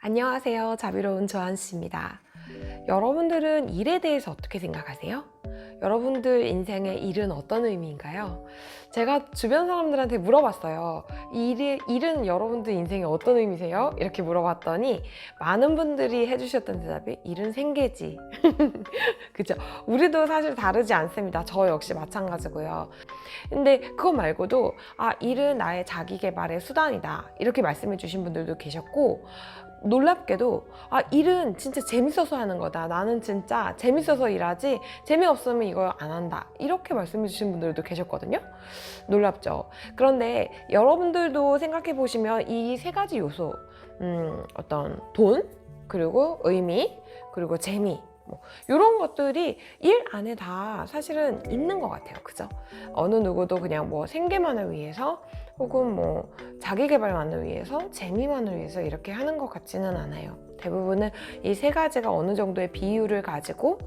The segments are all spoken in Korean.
안녕하세요. 자비로운 조한씨입니다. 여러분들은 일에 대해서 어떻게 생각하세요? 여러분들 인생의 일은 어떤 의미인가요? 제가 주변 사람들한테 물어봤어요. 일은 여러분들 인생에 어떤 의미세요? 이렇게 물어봤더니 많은 분들이 해주셨던 대답이 일은 생계지. 그죠? 우리도 사실 다르지 않습니다. 저 역시 마찬가지고요. 근데 그거 말고도 일은 나의 자기 개발의 수단이다. 이렇게 말씀해 주신 분들도 계셨고, 놀랍게도 일은 진짜 재밌어서 하는 거다. 나는 진짜 재밌어서 일하지 재미없으면 이걸 안 한다. 이렇게 말씀해 주신 분들도 계셨거든요. 놀랍죠? 그런데 여러분들도 생각해 보시면 이 세 가지 요소, 어떤 돈, 그리고 의미, 그리고 재미, 이런 것들이 일 안에 다 사실은 있는 것 같아요. 그죠? 어느 누구도 그냥 생계만을 위해서 혹은 자기 개발만을 위해서, 재미만을 위해서 이렇게 하는 것 같지는 않아요. 대부분은 이 세 가지가 어느 정도의 비율을 가지고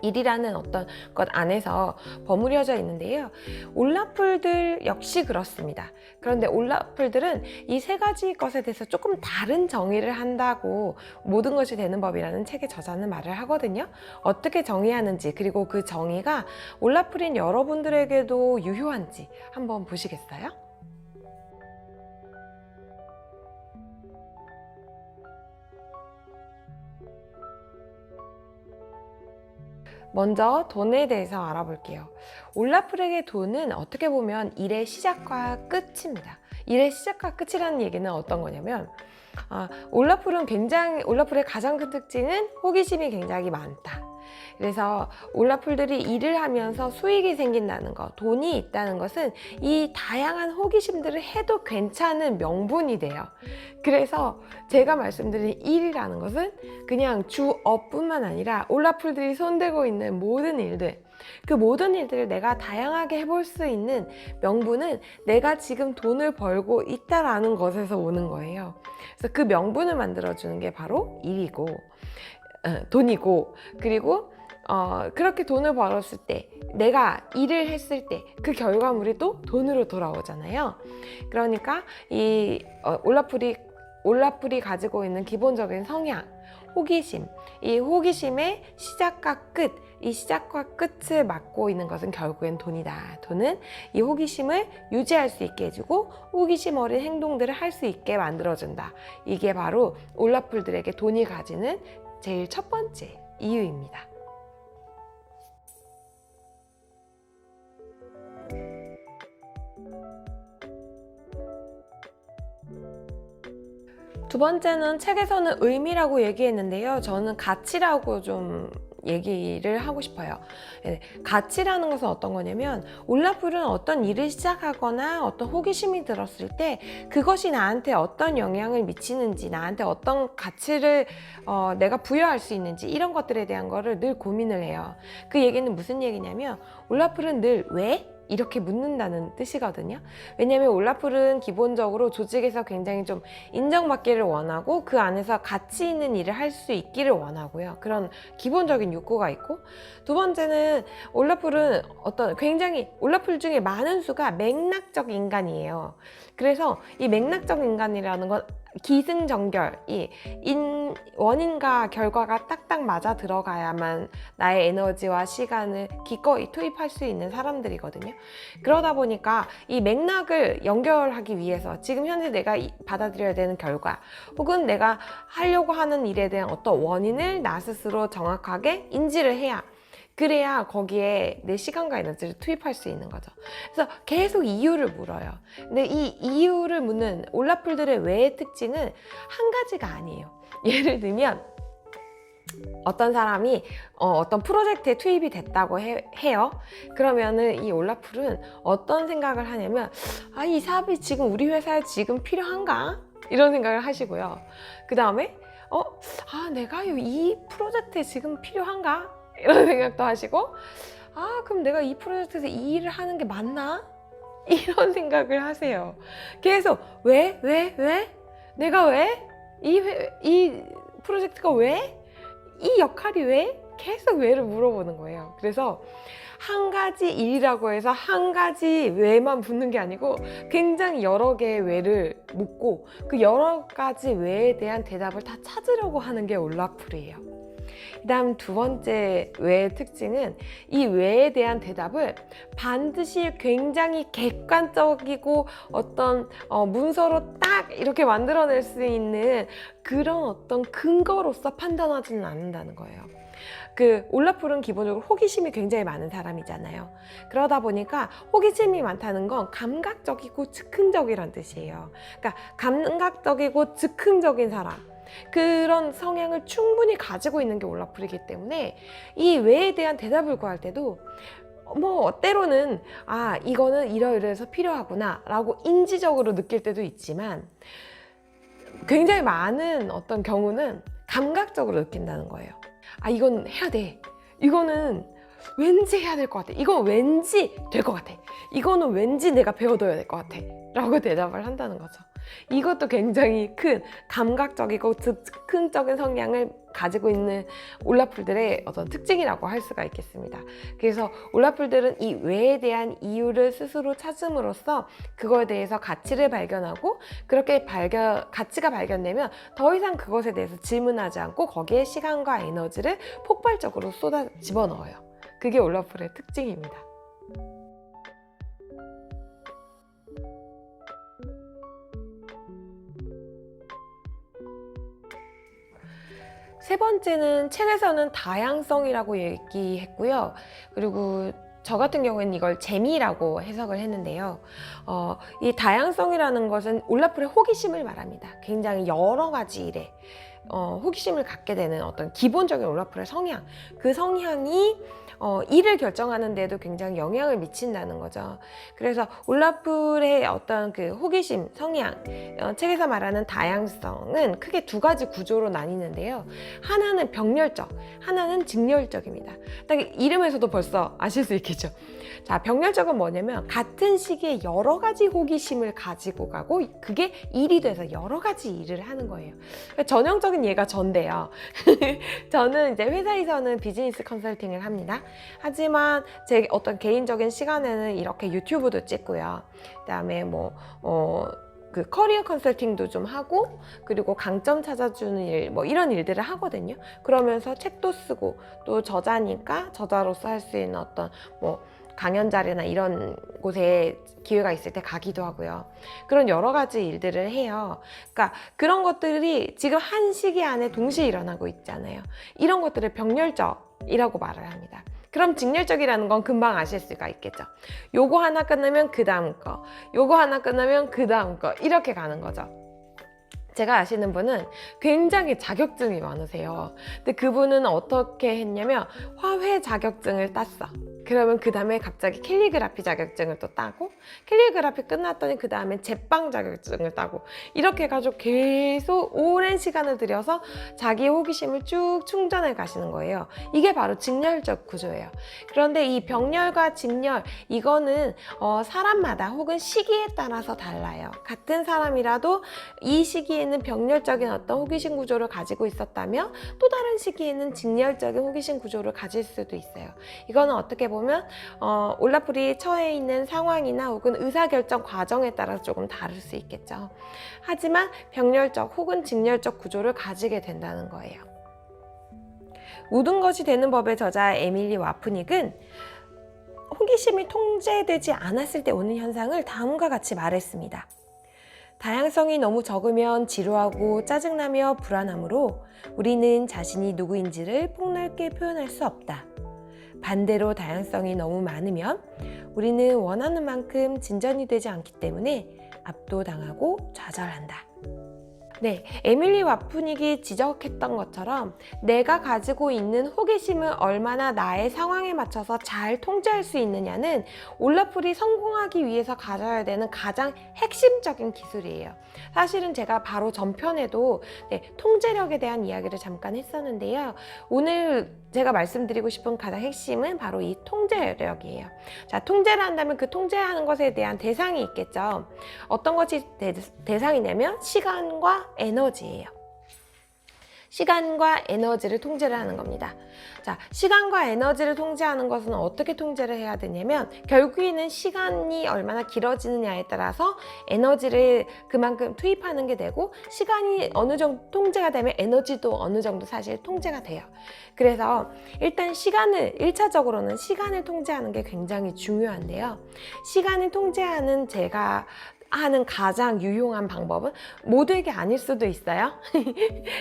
일이라는 어떤 것 안에서 버무려져 있는데요. 올라풀들 역시 그렇습니다. 그런데 올라풀들은 이 세 가지 것에 대해서 조금 다른 정의를 한다고 모든 것이 되는 법이라는 책의 저자는 말을 하거든요. 어떻게 정의하는지, 그리고 그 정의가 올라풀인 여러분들에게도 유효한지 한번 보시겠어요? 먼저 돈에 대해서 알아볼게요. 올라풀에게 돈은 어떻게 보면 일의 시작과 끝입니다. 일의 시작과 끝이라는 얘기는 어떤 거냐면, 올라풀의 가장 큰 특징은 호기심이 굉장히 많다. 그래서 올라풀들이 일을 하면서 수익이 생긴다는 것, 돈이 있다는 것은 이 다양한 호기심들을 해도 괜찮은 명분이 돼요. 그래서 제가 말씀드린 일이라는 것은 그냥 주업뿐만 아니라 올라풀들이 손대고 있는 모든 일들, 그 모든 일들을 내가 다양하게 해볼 수 있는 명분은 내가 지금 돈을 벌고 있다라는 것에서 오는 거예요. 그래서 그 명분을 만들어주는 게 바로 일이고, 돈이고, 그리고 그렇게 돈을 벌었을 때, 내가 일을 했을 때 그 결과물이 또 돈으로 돌아오잖아요. 그러니까 이 올라풀이 가지고 있는 기본적인 성향, 호기심, 이 호기심의 시작과 끝, 이 시작과 끝을 맡고 있는 것은 결국엔 돈이다. 돈은 이 호기심을 유지할 수 있게 해주고 호기심 어린 행동들을 할 수 있게 만들어준다. 이게 바로 올라풀들에게 돈이 가지는 제일 첫 번째 이유입니다. 두 번째는 책에서는 의미라고 얘기했는데요. 저는 가치라고 좀 얘기를 하고 싶어요. 가치라는 것은 어떤 거냐면, 올라풀은 어떤 일을 시작하거나 어떤 호기심이 들었을 때 그것이 나한테 어떤 영향을 미치는지, 나한테 어떤 가치를 내가 부여할 수 있는지, 이런 것들에 대한 거를 늘 고민을 해요. 그 얘기는 무슨 얘기냐면, 올라풀은 늘 왜? 이렇게 묻는다는 뜻이거든요. 왜냐하면 올라풀은 기본적으로 조직에서 굉장히 좀 인정받기를 원하고 그 안에서 가치 있는 일을 할 수 있기를 원하고요. 그런 기본적인 욕구가 있고, 두 번째는 올라풀은 올라풀 중에 많은 수가 맥락적 인간이에요. 그래서 이 맥락적 인간이라는 건 기승전결, 원인과 결과가 딱딱 맞아 들어가야만 나의 에너지와 시간을 기꺼이 투입할 수 있는 사람들이거든요. 그러다 보니까 이 맥락을 연결하기 위해서 지금 현재 내가 받아들여야 되는 결과, 혹은 내가 하려고 하는 일에 대한 어떤 원인을 나 스스로 정확하게 인지를 해야, 그래야 거기에 내 시간과 에너지를 투입할 수 있는 거죠. 그래서 계속 이유를 물어요. 근데 이 이유를 묻는 올라풀들의 왜의 특징은 한 가지가 아니에요. 예를 들면 어떤 사람이 어떤 프로젝트에 투입이 됐다고 해요. 그러면은 이 올라풀은 어떤 생각을 하냐면, 이 사업이 지금 우리 회사에 지금 필요한가? 이런 생각을 하시고요. 그 다음에 내가 이 프로젝트에 지금 필요한가? 이런 생각도 하시고, 그럼 내가 이 프로젝트에서 이 일을 하는 게 맞나? 이런 생각을 하세요. 계속 왜? 내가 왜? 이 프로젝트가 왜? 이 역할이 왜? 계속 왜를 물어보는 거예요. 그래서 한 가지 일이라고 해서 한 가지 왜만 묻는 게 아니고 굉장히 여러 개의 왜를 묻고 그 여러 가지 왜에 대한 대답을 다 찾으려고 하는 게 올라풀이에요. 그 다음 두 번째 왜의 특징은 이 왜에 대한 대답을 반드시 굉장히 객관적이고 어떤 문서로 딱 이렇게 만들어낼 수 있는 그런 어떤 근거로서 판단하지는 않는다는 거예요. 올라풀은 기본적으로 호기심이 굉장히 많은 사람이잖아요. 그러다 보니까 호기심이 많다는 건 감각적이고 즉흥적이란 뜻이에요. 그러니까 감각적이고 즉흥적인 사람, 그런 성향을 충분히 가지고 있는 게 올라풀이기 때문에 이 왜에 대한 대답을 구할 때도 때로는 이거는 이러이러해서 필요하구나 라고 인지적으로 느낄 때도 있지만 굉장히 많은 어떤 경우는 감각적으로 느낀다는 거예요. 이건 해야 돼. 이거는 왠지 해야 될 것 같아. 이건 왠지 될 것 같아. 이거는 왠지 내가 배워둬야 될 것 같아. 라고 대답을 한다는 거죠. 이것도 굉장히 큰 감각적이고 즉흥적인 성향을 가지고 있는 올라풀들의 어떤 특징이라고 할 수가 있겠습니다. 그래서 올라풀들은 이 왜에 대한 이유를 스스로 찾음으로써 그거에 대해서 가치를 발견하고 그렇게 가치가 발견되면 더 이상 그것에 대해서 질문하지 않고 거기에 시간과 에너지를 폭발적으로 쏟아 집어넣어요. 그게 올라풀의 특징입니다. 세 번째는 책에서는 다양성이라고 얘기했고요. 그리고 저 같은 경우에는 이걸 재미라고 해석을 했는데요. 이 다양성이라는 것은 올라풀의 호기심을 말합니다. 굉장히 여러 가지 일에 호기심을 갖게 되는 어떤 기본적인 올라풀의 성향, 그 성향이 일을 결정하는 데도 굉장히 영향을 미친다는 거죠. 그래서 올라풀의 어떤 그 호기심, 성향, 책에서 말하는 다양성은 크게 두 가지 구조로 나뉘는데요. 하나는 병렬적, 하나는 직렬적입니다. 딱 이름에서도 벌써 아실 수 있겠죠. 자, 병렬적은 뭐냐면 같은 시기에 여러 가지 호기심을 가지고 가고 그게 일이 돼서 여러 가지 일을 하는 거예요. 전형적인 예가 전데요. 저는 이제 회사에서는 비즈니스 컨설팅을 합니다. 하지만 제 어떤 개인적인 시간에는 이렇게 유튜브도 찍고요. 그다음에 커리어 컨설팅도 좀 하고 그리고 강점 찾아주는 일 이런 일들을 하거든요. 그러면서 책도 쓰고 또 저자니까 저자로서 할 수 있는 어떤 강연 자리나 이런 곳에 기회가 있을 때 가기도 하고요. 그런 여러 가지 일들을 해요. 그러니까 그런 것들이 지금 한 시기 안에 동시에 일어나고 있잖아요. 이런 것들을 병렬적이라고 말을 합니다. 그럼 직렬적이라는 건 금방 아실 수가 있겠죠. 요거 하나 끝나면 그 다음 거, 요거 하나 끝나면 그 다음 거 이렇게 가는 거죠. 제가 아시는 분은 굉장히 자격증이 많으세요. 근데 그분은 어떻게 했냐면 화훼 자격증을 땄어. 그러면 그 다음에 갑자기 캘리그라피 자격증을 또 따고 캘리그라피 끝났더니 그 다음에 제빵 자격증을 따고 이렇게 해가지고 계속 오랜 시간을 들여서 자기 호기심을 쭉 충전해 가시는 거예요. 이게 바로 직렬적 구조예요. 그런데 이 병렬과 직렬 이거는 사람마다 혹은 시기에 따라서 달라요. 같은 사람이라도 이 시기에는 병렬적인 어떤 호기심 구조를 가지고 있었다면 또 다른 시기에는 직렬적인 호기심 구조를 가질 수도 있어요. 이거는 어떻게 보면 올라풀이 처해 있는 상황이나 혹은 의사결정 과정에 따라서 조금 다를 수 있겠죠. 하지만 병렬적 혹은 직렬적 구조를 가지게 된다는 거예요. 모든 것이 되는 법의 저자 에밀리 와프닉은 호기심이 통제되지 않았을 때 오는 현상을 다음과 같이 말했습니다. 다양성이 너무 적으면 지루하고 짜증나며 불안하므로 우리는 자신이 누구인지를 폭넓게 표현할 수 없다. 반대로 다양성이 너무 많으면 우리는 원하는 만큼 진전이 되지 않기 때문에 압도당하고 좌절한다. 네, 에밀리 와프닉이 지적했던 것처럼 내가 가지고 있는 호기심을 얼마나 나의 상황에 맞춰서 잘 통제할 수 있느냐는 올라풀이 성공하기 위해서 가져야 되는 가장 핵심적인 기술이에요. 사실은 제가 바로 전편에도 통제력에 대한 이야기를 잠깐 했었는데요. 오늘 제가 말씀드리고 싶은 가장 핵심은 바로 이 통제력이에요. 자, 통제를 한다면 그 통제하는 것에 대한 대상이 있겠죠. 어떤 것이 대상이냐면 시간과 에너지예요. 시간과 에너지를 통제를 하는 겁니다. 자, 시간과 에너지를 통제하는 것은 어떻게 통제를 해야 되냐면 결국에는 시간이 얼마나 길어지느냐에 따라서 에너지를 그만큼 투입하는 게 되고 시간이 어느 정도 통제가 되면 에너지도 어느 정도 사실 통제가 돼요. 그래서 일단 시간을 1차적으로는 시간을 통제하는 게 굉장히 중요한데요. 시간을 통제하는 제가 하는 가장 유용한 방법은 모두에게 아닐 수도 있어요.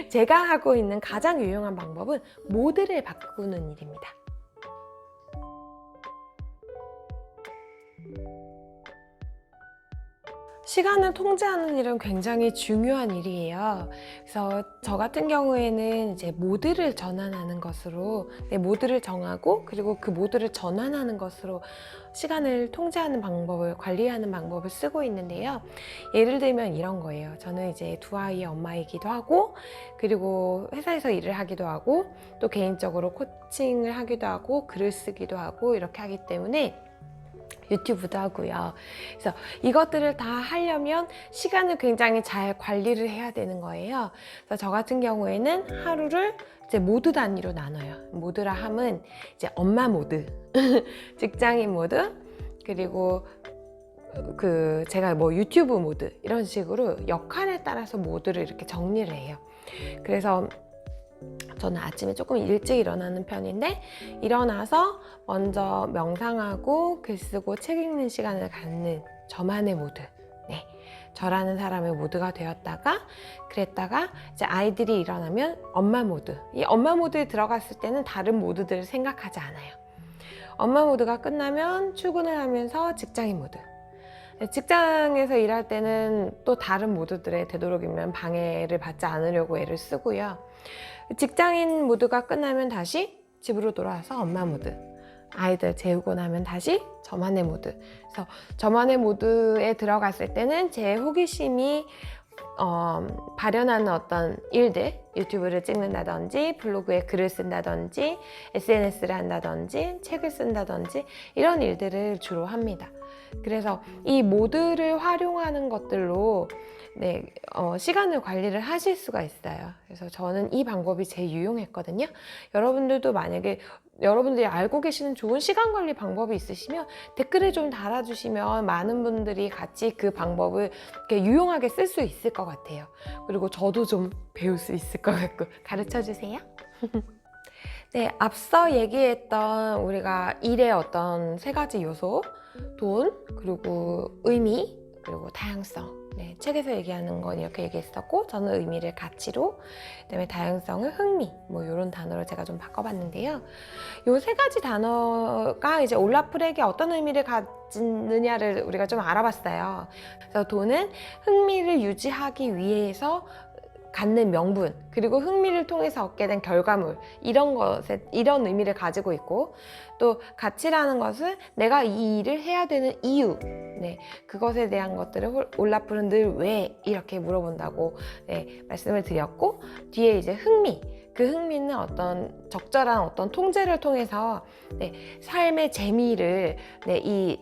제가 하고 있는 가장 유용한 방법은 모드를 바꾸는 일입니다. 시간을 통제하는 일은 굉장히 중요한 일이에요. 그래서 저 같은 경우에는 이제 모드를 전환하는 것으로 모드를 정하고 그리고 그 모드를 전환하는 것으로 시간을 통제하는 방법을 관리하는 방법을 쓰고 있는데요. 예를 들면 이런 거예요. 저는 이제 두 아이의 엄마이기도 하고 그리고 회사에서 일을 하기도 하고 또 개인적으로 코칭을 하기도 하고 글을 쓰기도 하고 이렇게 하기 때문에 유튜브도 하고요. 그래서 이것들을 다 하려면 시간을 굉장히 잘 관리를 해야 되는 거예요. 그래서 저 같은 경우에는 하루를 이제 모드 단위로 나눠요. 모드라 함은 이제 엄마 모드, 직장인 모드, 그리고 제가 뭐 유튜브 모드 이런 식으로 역할에 따라서 모드를 이렇게 정리를 해요. 그래서 저는 아침에 조금 일찍 일어나는 편인데 일어나서 먼저 명상하고 글 쓰고 책 읽는 시간을 갖는 저만의 모드, 저라는 사람의 모드가 되었다가 그랬다가 이제 아이들이 일어나면 엄마 모드, 이 엄마 모드에 들어갔을 때는 다른 모드들을 생각하지 않아요. 엄마 모드가 끝나면 출근을 하면서 직장인 모드, 직장에서 일할 때는 또 다른 모드들에 되도록이면 방해를 받지 않으려고 애를 쓰고요. 직장인 모드가 끝나면 다시 집으로 돌아와서 엄마 모드, 아이들 재우고 나면 다시 저만의 모드. 그래서 저만의 모드에 들어갔을 때는 제 호기심이 발현하는 어떤 일들, 유튜브를 찍는다든지 블로그에 글을 쓴다든지 SNS를 한다든지 책을 쓴다든지 이런 일들을 주로 합니다. 그래서 이 모드를 활용하는 것들로 시간을 관리를 하실 수가 있어요. 그래서 저는 이 방법이 제일 유용했거든요. 여러분들도 만약에 여러분들이 알고 계시는 좋은 시간 관리 방법이 있으시면 댓글에 좀 달아주시면 많은 분들이 같이 그 방법을 이렇게 유용하게 쓸 수 있을 것 같아요. 그리고 저도 좀 배울 수 있을 것 같고 가르쳐 주세요. 네, 앞서 얘기했던 우리가 일의 어떤 세 가지 요소, 돈, 그리고 의미, 그리고 다양성. 책에서 얘기하는 건 이렇게 얘기했었고 저는 의미를 가치로, 그다음에 다양성을 흥미, 뭐 이런 단어로 제가 좀 바꿔봤는데요. 요 세 가지 단어가 이제 올라프렉이 어떤 의미를 가지느냐를 우리가 좀 알아봤어요. 그래서 돈은 흥미를 유지하기 위해서 갖는 명분, 그리고 흥미를 통해서 얻게 된 결과물, 이런 의미를 가지고 있고, 또 가치라는 것은 내가 이 일을 해야 되는 이유, 그것에 대한 것들을 올라프는 늘 왜 이렇게 물어본다고 말씀을 드렸고, 뒤에 이제 흥미, 그 흥미는 어떤 적절한 어떤 통제를 통해서 삶의 재미를 이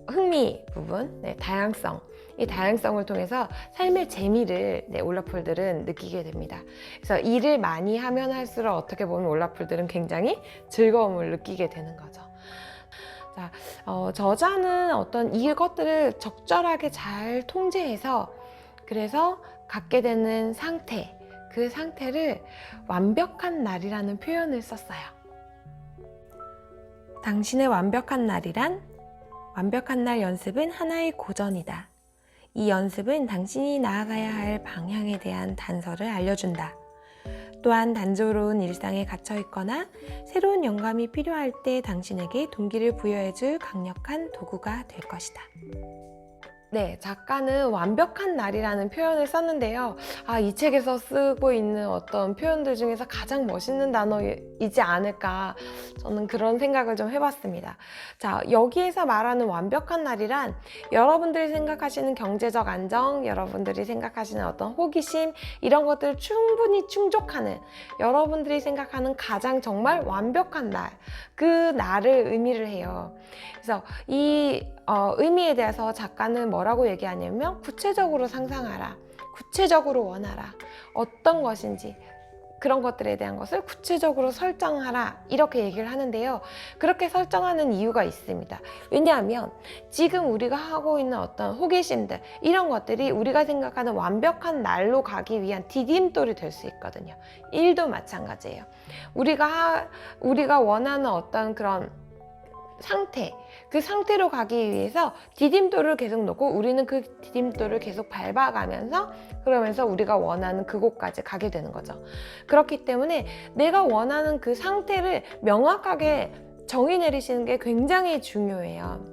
흥미 부분, 다양성, 이 다양성을 통해서 삶의 재미를 올라풀들은 느끼게 됩니다. 그래서 일을 많이 하면 할수록 어떻게 보면 올라풀들은 굉장히 즐거움을 느끼게 되는 거죠. 자, 저자는 어떤 이것들을 적절하게 잘 통제해서 그래서 갖게 되는 상태, 그 상태를 완벽한 날이라는 표현을 썼어요. 당신의 완벽한 날이란 완벽한 날 연습은 하나의 고전이다. 이 연습은 당신이 나아가야 할 방향에 대한 단서를 알려준다. 또한 단조로운 일상에 갇혀 있거나 새로운 영감이 필요할 때 당신에게 동기를 부여해줄 강력한 도구가 될 것이다. 작가는 완벽한 날이라는 표현을 썼는데요. 이 책에서 쓰고 있는 어떤 표현들 중에서 가장 멋있는 단어이지 않을까, 저는 그런 생각을 좀 해봤습니다. 자, 여기에서 말하는 완벽한 날이란 여러분들이 생각하시는 경제적 안정, 여러분들이 생각하시는 어떤 호기심, 이런 것들을 충분히 충족하는, 여러분들이 생각하는 가장 정말 완벽한 날, 그 날을 의미를 해요. 그래서 이 의미에 대해서 작가는 뭐라고 얘기하냐면 구체적으로 상상하라, 구체적으로 원하라, 어떤 것인지 그런 것들에 대한 것을 구체적으로 설정하라 이렇게 얘기를 하는데요. 그렇게 설정하는 이유가 있습니다. 왜냐하면 지금 우리가 하고 있는 어떤 호기심들 이런 것들이 우리가 생각하는 완벽한 날로 가기 위한 디딤돌이 될 수 있거든요. 일도 마찬가지예요. 우리가 원하는 어떤 그런 상태, 그 상태로 가기 위해서 디딤돌을 계속 놓고 우리는 그 디딤돌을 계속 밟아가면서 그러면서 우리가 원하는 그곳까지 가게 되는 거죠. 그렇기 때문에 내가 원하는 그 상태를 명확하게 정의 내리시는 게 굉장히 중요해요.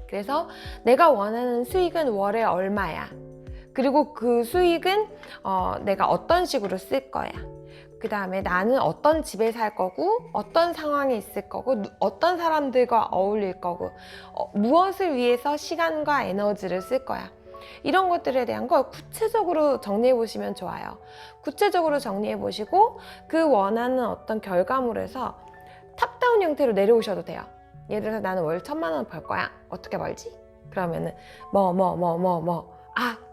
그래서 내가 원하는 수익은 월에 얼마야. 그리고 그 수익은 내가 어떤 식으로 쓸 거야. 그 다음에 나는 어떤 집에 살 거고 어떤 상황에 있을 거고 어떤 사람들과 어울릴 거고 무엇을 위해서 시간과 에너지를 쓸 거야. 이런 것들에 대한 걸 구체적으로 정리해 보시면 좋아요. 구체적으로 정리해 보시고 그 원하는 어떤 결과물에서 탑다운 형태로 내려오셔도 돼요. 예를 들어서 나는 월 1,000만 원 벌 거야. 어떻게 벌지? 그러면은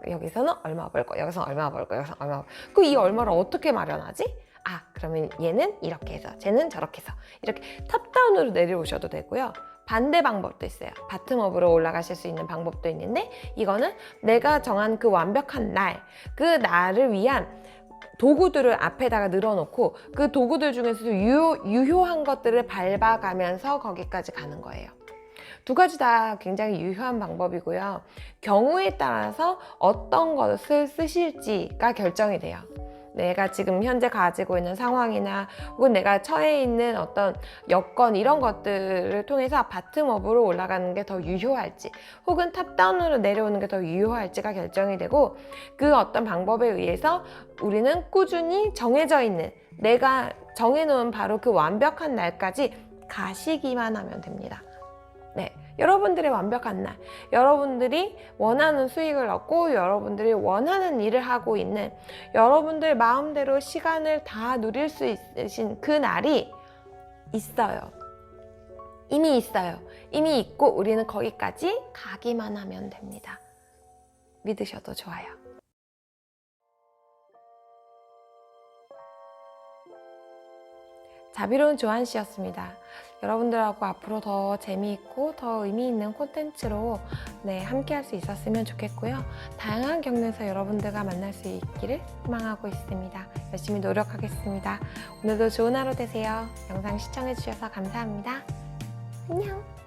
여기서는 얼마 벌고 여기서는 얼마 벌고 여기서는 얼마 벌고 그 이 얼마를 어떻게 마련하지? 그러면 얘는 이렇게 해서 쟤는 저렇게 해서 이렇게 탑다운으로 내려오셔도 되고요. 반대 방법도 있어요. 바텀업으로 올라가실 수 있는 방법도 있는데 이거는 내가 정한 그 완벽한 날, 그 날을 위한 도구들을 앞에다가 늘어놓고 그 도구들 중에서도 유효한 것들을 밟아가면서 거기까지 가는 거예요. 두 가지 다 굉장히 유효한 방법이고요. 경우에 따라서 어떤 것을 쓰실지가 결정이 돼요. 내가 지금 현재 가지고 있는 상황이나 혹은 내가 처해 있는 어떤 여건 이런 것들을 통해서 바텀업으로 올라가는 게 더 유효할지 혹은 탑다운으로 내려오는 게 더 유효할지가 결정이 되고 그 어떤 방법에 의해서 우리는 꾸준히 정해져 있는 내가 정해놓은 바로 그 완벽한 날까지 가시기만 하면 됩니다. 네, 여러분들의 완벽한 날, 여러분들이 원하는 수익을 얻고 여러분들이 원하는 일을 하고 있는 여러분들 마음대로 시간을 다 누릴 수 있으신 그 날이 있어요. 이미 있어요. 이미 있고 우리는 거기까지 가기만 하면 됩니다. 믿으셔도 좋아요. 자비로운 조한 씨였습니다. 여러분들하고 앞으로 더 재미있고 더 의미 있는 콘텐츠로 함께 할 수 있었으면 좋겠고요. 다양한 경로에서 여러분들과 만날 수 있기를 희망하고 있습니다. 열심히 노력하겠습니다. 오늘도 좋은 하루 되세요. 영상 시청해주셔서 감사합니다. 안녕.